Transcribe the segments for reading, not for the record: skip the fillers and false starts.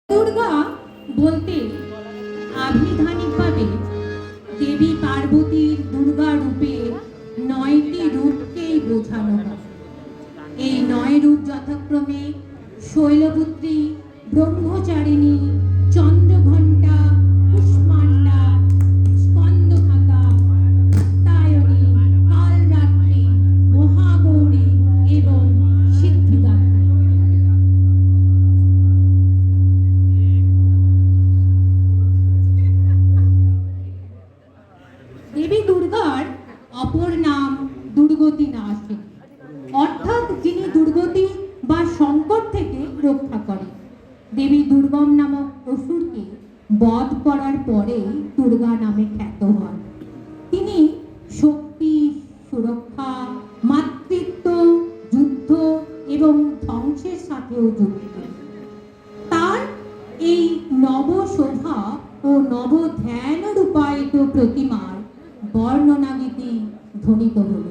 দুর্গা বলতে আভিধানিকভাবে দেবী পার্বতীর দুর্গা রূপে ৯টি রূপকেই বোঝানো হয়। এই ৯ রূপ যথাক্রমে শৈলপুত্রী, ব্রহ্মচারিণী, চন্দ্রঘণ্টা, কুষ্মাণ্ডা, স্কন্দখাতা, কাত্যায়নী, কালরাত্রি, মহাগৌরী এবং সিদ্ধিদাত্রী। দেবী দুর্গার অপর নাম দুর্গতি নাশিনী, অর্থাৎ যিনি দুর্গতি বা সংকট থেকে রক্ষা করেন। দেবী দুর্গম নামক অসুরকে বধ করার পরে দুর্গা নামে খ্যাত হন। তিনি শক্তি, সুরক্ষা, মাতৃত্ব, যুদ্ধ এবং ধ্বংসের সাথেও যুক্ত। তার এই নবশোভা ও নব ধ্যান রূপায়িত প্রতিমার বর্ণনা গীতি ধ্বনিত হল।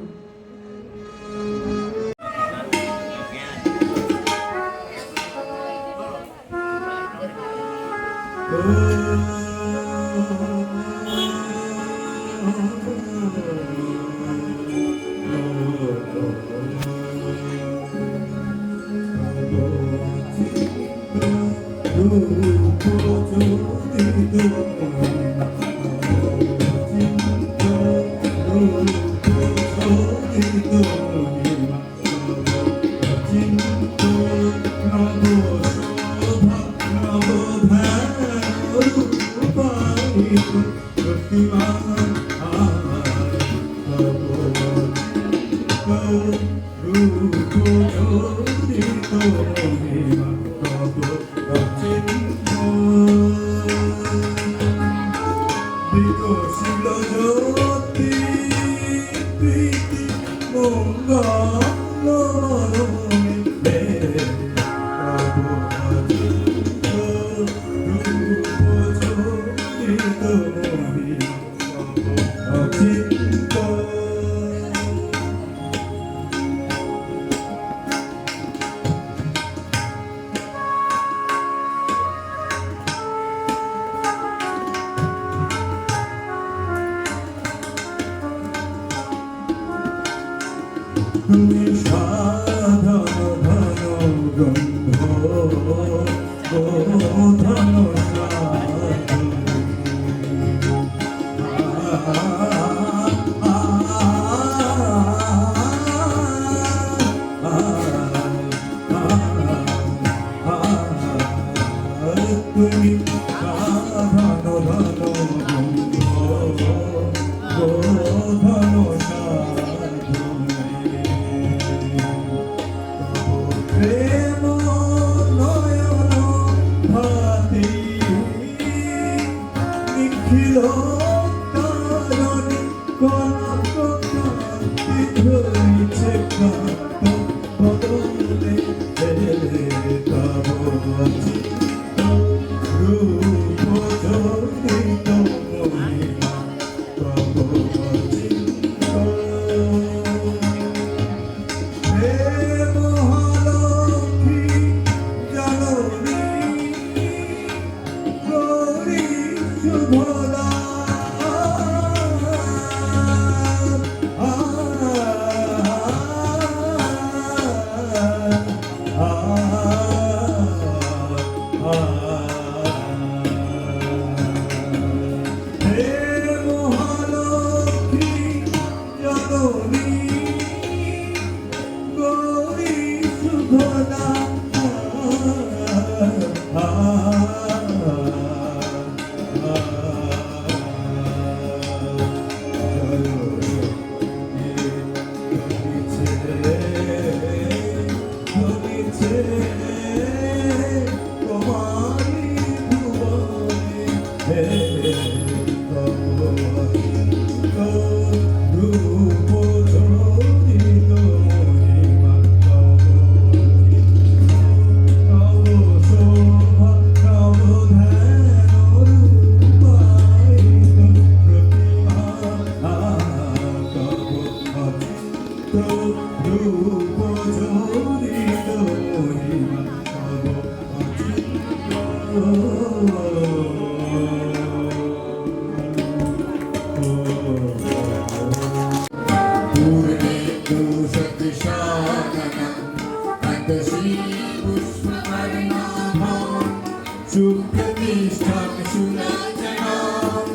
सुप्रतिष्ठं सुरचनां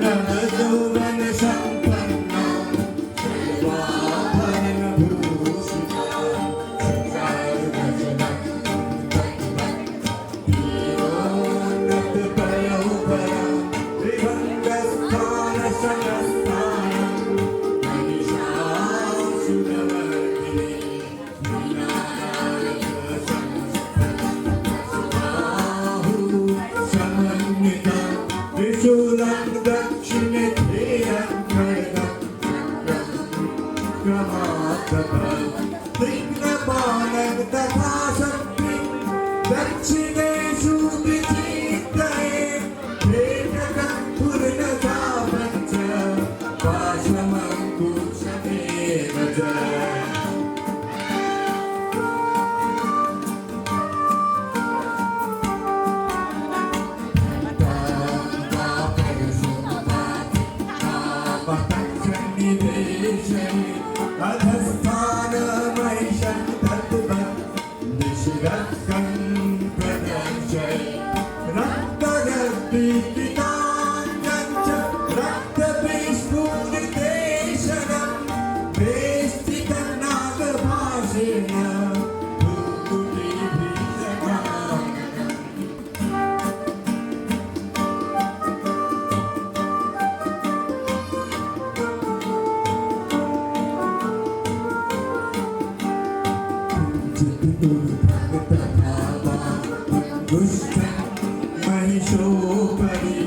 नवयौवनसम्पन्नां सर्वाभरणभूषितां शृङ्गारभजनं धीरोन्नतपरौ परं त्रिभङ्गस्थानसमस्थानं मनीषां सुरवर्धिनी त्रिशूलं दक्षिणे ध्येयं खड्गं क्रमात्मकं तीक्ष्णबाणं तथा शक्तिं दक्षिणेषु विचिन्तये भेटकं पूर्णता पञ्च पाशमङ्कुशमेव च अधस्थानमैषं तद्वत् निशिरस्कं प्रदर्शय रक्तगर्भिताङ्गं च रक्तविस्फुरितेशनं वेष्टितं नागभाषेण भूतुटिभिषगाम् दुष्टं महिषोपरि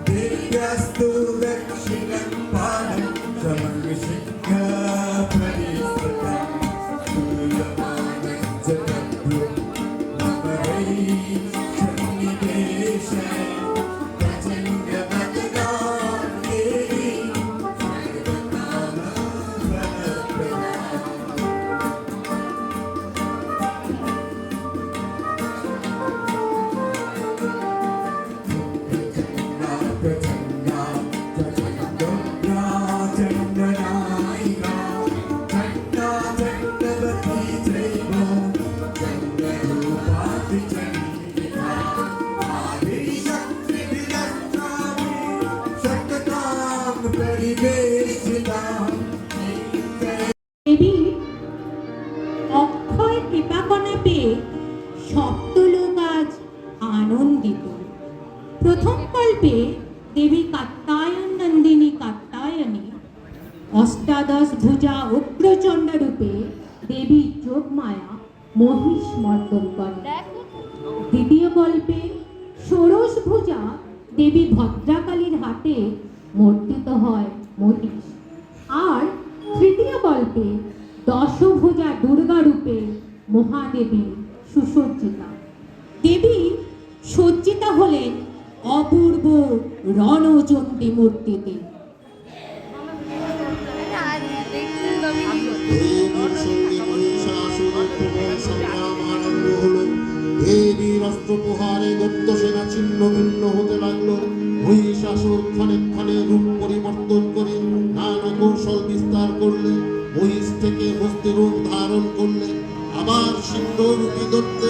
दिव्यस्तु दक्षिणं पादं समङ्गसिंहपरिस्थितं सूयमानं च तद्भुं अपरैः सन्निवेशय प्रचण्डमतनां देवी सर्वकामफलप्रदाम् দেবীর অক্ষয় কৃপাকণা পেয়ে সপ্তলোক আজ আনন্দিত। প্রথম কল্পে দেবী কাত্যায়ন নন্দিনী কাত্যায়নী অষ্টাদশ ভুজা উগ্রচণ্ড রূপে দেবী যোগমায়া মহিষ মর্দন করে। দ্বিতীয় কল্পে ষোড়শ ভুজা দেবী ভদ্রাকালীর হাতে মর্দিত হয় মহিষ। আর তৃতীয় কল্পে দশভুজা দুর্গা রূপে মহাদেবী সুসজ্জিতা। দেবী সজ্জিতা হলেন অপূর্ব রণচণ্ডী মূর্তিতে। দেবীর অস্ত্র প্রহারে দত্ত সেনা ছিন্ন ভিন্ন হতে লাগলো। মহিষাসুর ক্ষণে ক্ষণে রূপ পরিবর্তন করে নানা কৌশল বিস্তার করলে, মহিষ থেকে হস্তি রূপ ধারণ করলে, আবার সিংহ রূপী দত্ত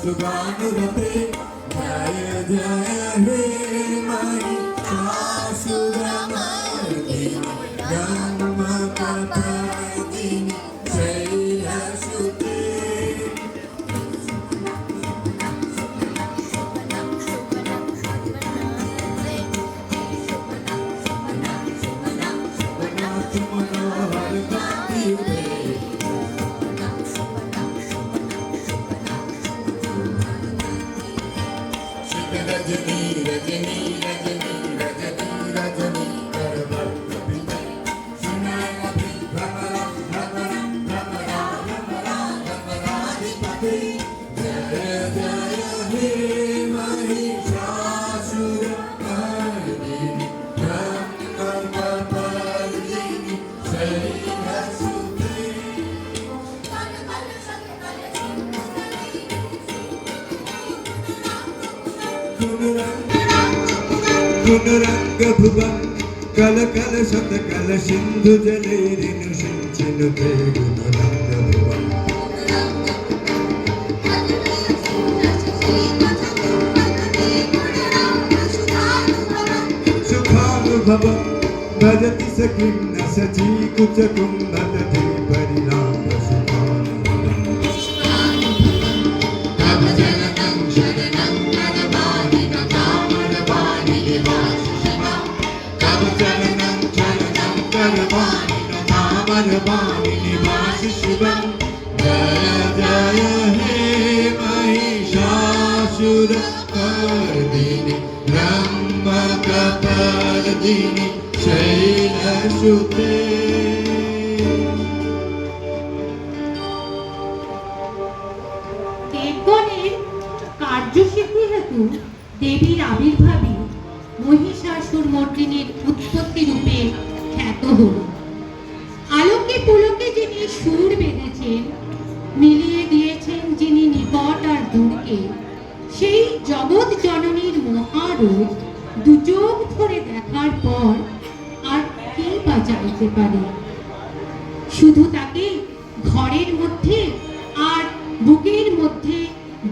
सुगानुरते जय जय हे महिषासुरमर्दिनी ब्रह्मकपर्दिनी शैलसुते रजनी रजनी रजनी रजनी रजनी कर भक्त पिता गुण रंग भुवन कल कल शत कल सिंधु जले रिनु सिंचनुते गुण रंग भुवन सुखानुभवम् भजति सखिं न सची कुच कुंभतति परिणाम सुखानुभवम् तव चरणं शरणं करवाणि न कामरवाणि निवासिशिवा तव चरणं शरणं करवाणि न कामरवाणि निवासिशिवा जय जय हे महिषासुरमर्दिनि ब्रह्मकपर्दिनि शैलसुते দেবগণের কার্যসিদ্ধি হেতু দেবীর আবির্ভাবে মহিষাসুর মর্দিনীর উৎপত্তি রূপে খ্যাত হল। আলোকে পুলকে যিনি সুর বেঁধেছেন, মিলিয়ে দিয়েছেন যিনি নিকট আর দূরকে, সেই জগৎ জননীর মহারূপ দুচোখ ধরে দেখার পর আর কি বা চাইতে পারে? শুধু তাকে ঘরের মধ্যে আর বুকের মধ্যে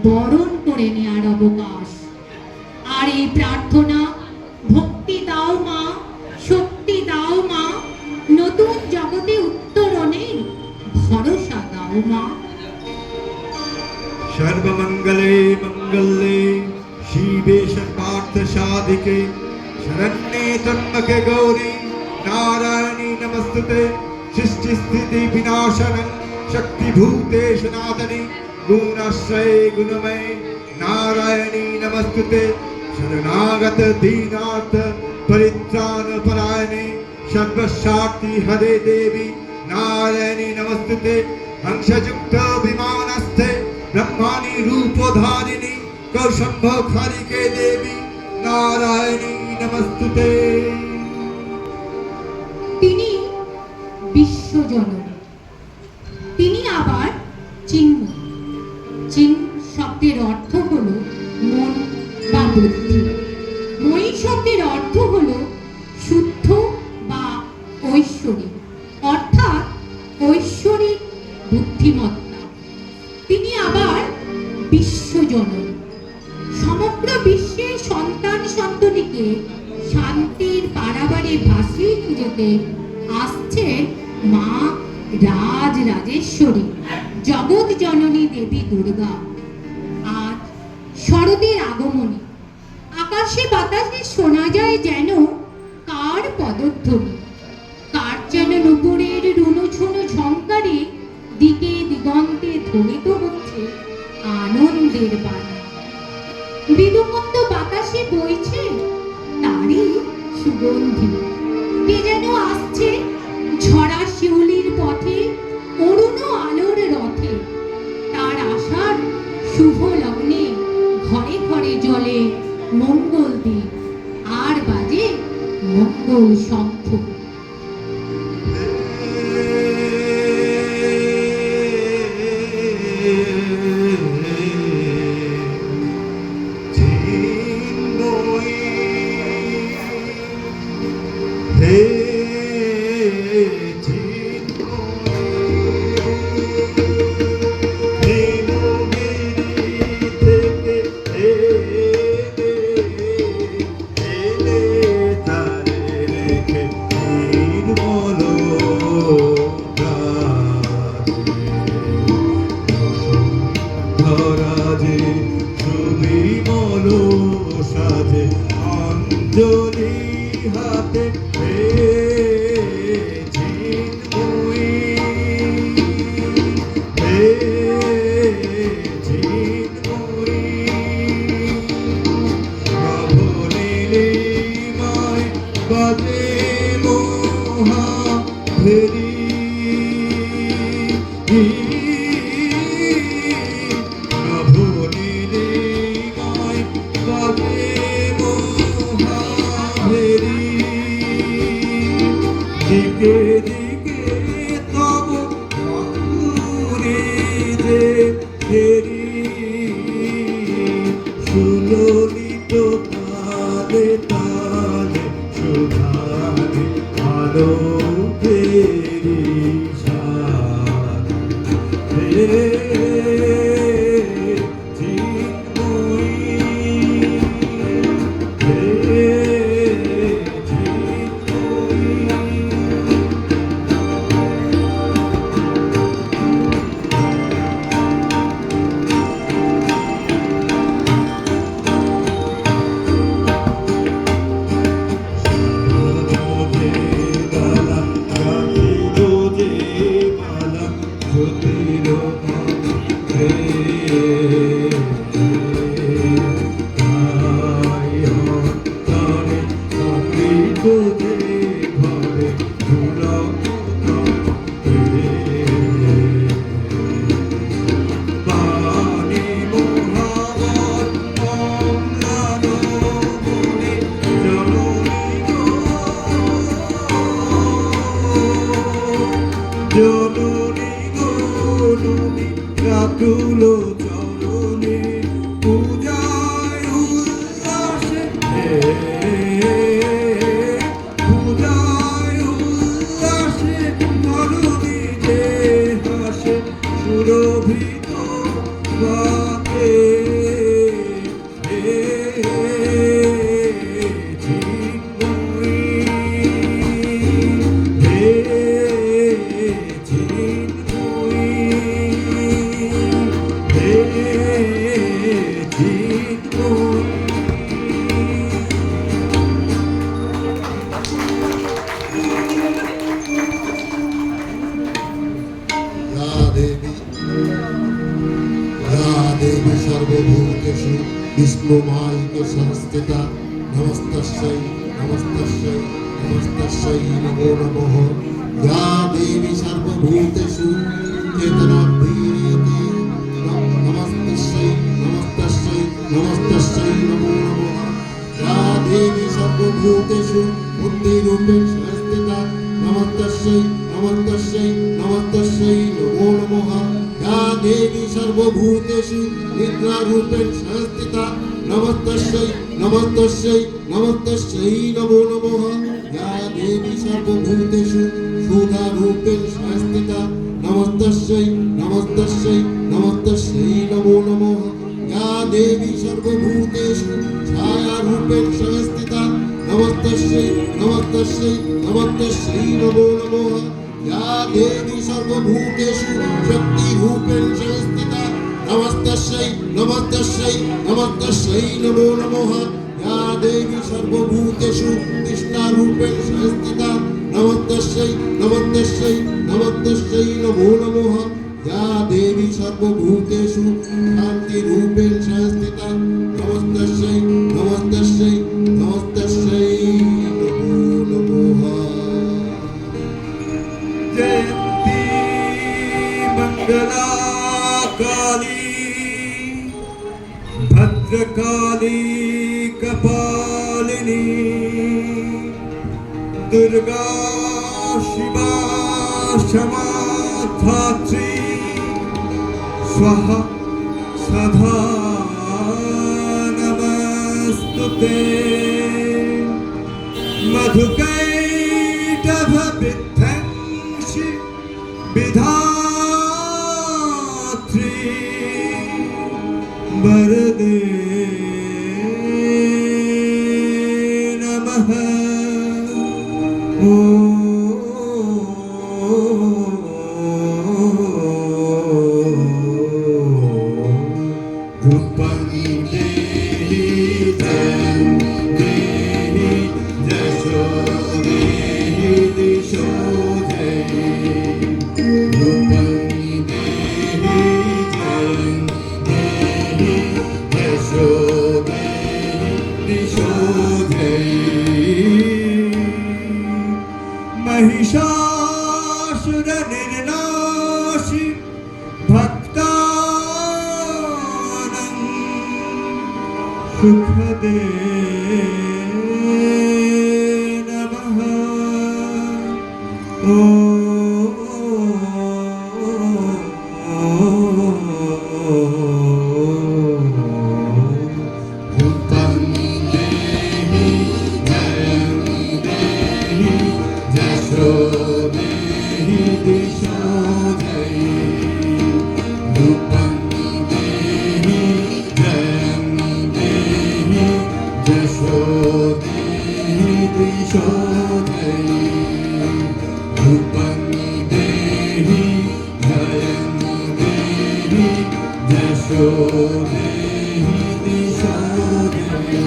বরণ করে নেয়ার অবকাশ। আর এই প্রার্থনা, ভক্তি দাও মা, শক্তি দাও মা, নতুন জগতে উত্তরণে ভরসা দাও মা। सर्वमंगले मंगले शिवे सर्वार्थ साधिके शरण्ये त्र्यंबके गौरी नारायणी नमस्तुते सृष्टि स्थिति विनाशनं शक्तिभूते सनातनी गुणाश्रये गुणमये नारायणी नमस्तुते शरणागत दीनार्थ परित्राण परायणे सर्वशाक्ति हरे देवी नारायणी नमस्तुते हंसयुक्त विमानस्थे ब्रह्माणी रूपधारिणी कौशंभ खारिके देवी नारायणी नमस्तुते তিনি বিশ্বজননী, তিনি আবার চিন্ময়। চিন শব্দের অর্থ হলো মন বা বুদ্ধি। মই শব্দের অর্থ হলো শুদ্ধ বা ঐশ্বরিক, অর্থাৎ ঐশ্বরিক বুদ্ধিমত্তা। তিনি আবার বিশ্বজননী, সমগ্র বিশ্বের সন্তান সন্ততিকে শান্তির পারাবারে ভাসিয়ে নিয়ে যেতে আসছেন মা রাজ রাজেশ্বরী জগৎ জননী দেবী দুর্গা। আজ শরতের আগমনে আকাশে বাতাসে শোনা যায় যেন কার পদধ্বনি, কার যেন নুপুরের রুনুঝুনু ঝংকারে দিকে দিগন্তে ধ্বনিত হচ্ছে আনন্দের বাণী। মৃদুমন্দ বাতাসে বইছে তারই সুগন্ধি। কে যেন আসছে ঝরা শিউলির পথে, অরুণ আলোর রথে। তার আসার শুভ লগ্নে ঘরে ঘরে জ্বলে মঙ্গল দ্বীপ আর বাজে মঙ্গল শঙ্খ। অঞ্জলি হাতে বাজে মোহা ফেরি নভনীলিমায় বাজে মোহা ফেরি দিকে দিকে তব মাধুরী যে ফেরি সুললিত তালে তা আলোকেরি সাথ হে চিন্ময়ী হে চিন্ময়ী জননী গননী রাতুল চরণে পূজায় উল্লাসে পূজায় উল্লাসে ধরণী যে হাসে সুরভিত বাতে देवी सर्वभूतेषु विष्णुमायिके संस्थिता नमस्तस्यै नमस्तस्यै नमस्तस्यै नमो नमः या देवी सर्वभूतेषु चेतनाभीति नमस्तस्यै नमस्तस्यै नमस्तस्यै नमो नमः या देवी सर्वभूतेषु बुद्धिरूपेण संस्थिता नमस्तस्यै नमस्तस्यै नमस्तस्यै नमो नमः या देवी सर्वभूतेषु निद्रारूपेण संस्थिता नमस्तस्यै नमस्तस्यै नमस्तस्यै नमो नमः या देवी सर्वभूतेषु सुधारूपेण संस्थिता नमस्तस्यै नमस्तस्यै नमस्तस्यै नमो नमः या देवी सर्वभूतेषु छायारूपेण संस्थिता नमस्तस्यै नमस्तस्यै नमस्तस्यै नमो नमः या देवी सर्वभूतेषु शक्तिरूपेण संस्थिता नमस्तस्यै नमस्तस्यै नमस्तस्यै नमो नमः या देवी सर्वभूतेषु कृष्णारूपेण संस्थिता नमस्तस्यै नमस्तस्यै नमस्तस्यै नमो नमः या देवी सर्वभूतेषु शान्तिरूपेण संस्थिता नमस्तस्यै नमस्तस्यै नमस्तस्यै नमो नमः जयंती मंगला काली भद्रकाली कपालिनी दुर्गा शिवा क्षमा धात्री स्वाहा सदा नमस्तुते मधुकैटभविध्वंसि विधात्री वरदे नमः रूपं देहि धनं देहि यशो देहि दिशो देहि रूपं देहि धनं देहि यशो देहि दिशो देहि महिषासुर निर्नाशि भक्तानां सुखदे नमः रूपं देहि धनं देहि यशो দিশো দেহি দিশো দেহি রূপং দেহি জয়ং দেহি যশো দেহি দিশো দেহি রূপং দেহি জয়ং দেহি যশো দেহি দিশো দেহি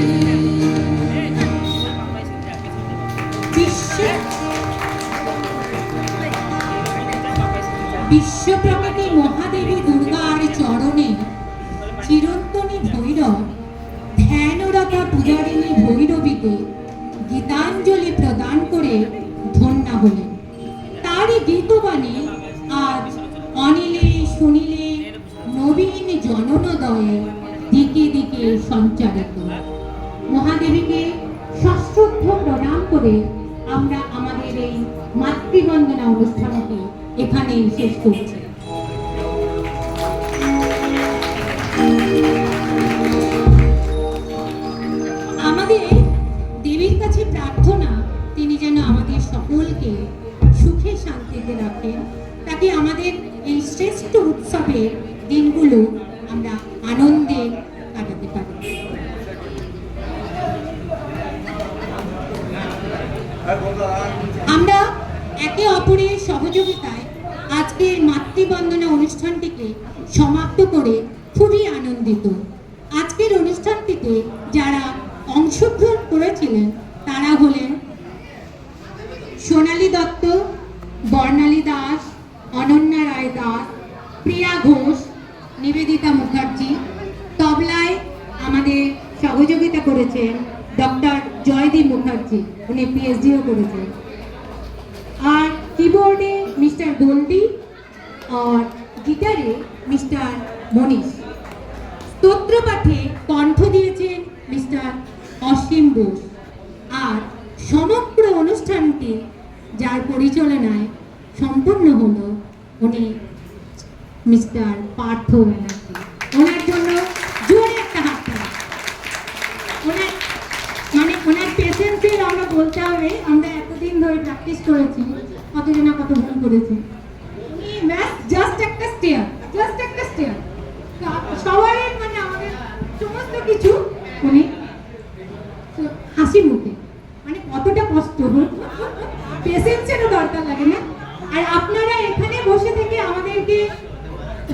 বিশ্বপ্রকৃতি মহাদেবী দুর্গার চরণে চিরন্তনী ভৈরব ধ্যানরতা পূজারিণী ভৈরবীকে গীতাঞ্জলি প্রদান করে ধন্যা হলেন। তারই গীতবাণী আজ অনিলে শুনিলে নবীন জননোদয়ে দিকে দিকে সঞ্চারিত। মহাদেবীকে সশ্রদ্ধ প্রণাম করে আমরা আমাদের এই মাতৃবন্দনা অনুষ্ঠানকে এখানেই শেষ করছি। আমাদের দেবীর কাছে প্রার্থনা তিনি যেন আমাদের সকলকে সুখে শান্তিতে রাখেন, তাকে আমাদের এই শ্রেষ্ঠ উৎসবের দিনগুলো আমরা আনন্দে কাটাতে পারি। আমরা একে অপরের সহযোগিতায় আজকের মাতৃবন্দনা অনুষ্ঠানটিকে সমাপ্ত করে খুবই আনন্দিত। আজকের অনুষ্ঠানটিতে যারা অংশগ্রহণ করেছিলেন তারা হলেন সোনালী দত্ত, বর্ণালী দাস, অনন্যা রায় দাস, প্রিয়া ঘোষ, নিবেদিতা মুখার্জি। তবলায় আমাদের সহযোগিতা করেছেন ডক্টর জয়দীপ মুখার্জি, উনি পিএইচডিও করেছেন। আর কিবোর্ডে মিস্টার গোল্ডি আর গিটারে মিস্টার মনীষ। স্তোত্র পাঠে কণ্ঠ দিয়েছেন মিস্টার অসীম বোস। আর সমগ্র অনুষ্ঠানটি যার পরিচালনায় সম্পূর্ণ হলো উনি মিস্টার পার্থ ব্যানার্জি। ওনার জন্য জোরে একটা হাত তালি। ওনার পেশেন্সের আমরা বলতে হবে, আমরা এতদিন ধরে প্র্যাকটিস করেছি, কতজন কত ভুল করেছি। উনি জাস্ট একটা স্টেয়ার সবাই মানে আমাদের সমস্ত কিছু উনি হাসি মুখে, মানে কতটা কষ্ট পেশেন্সেরও দরকার লাগে না। আর আপনারা এখানে বসে থেকে আমাদেরকে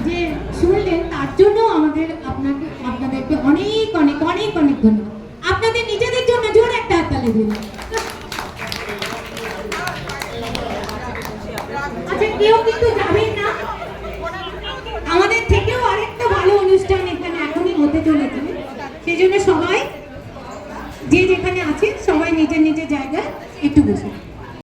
যে শুনলেন তার জন্য আমাদের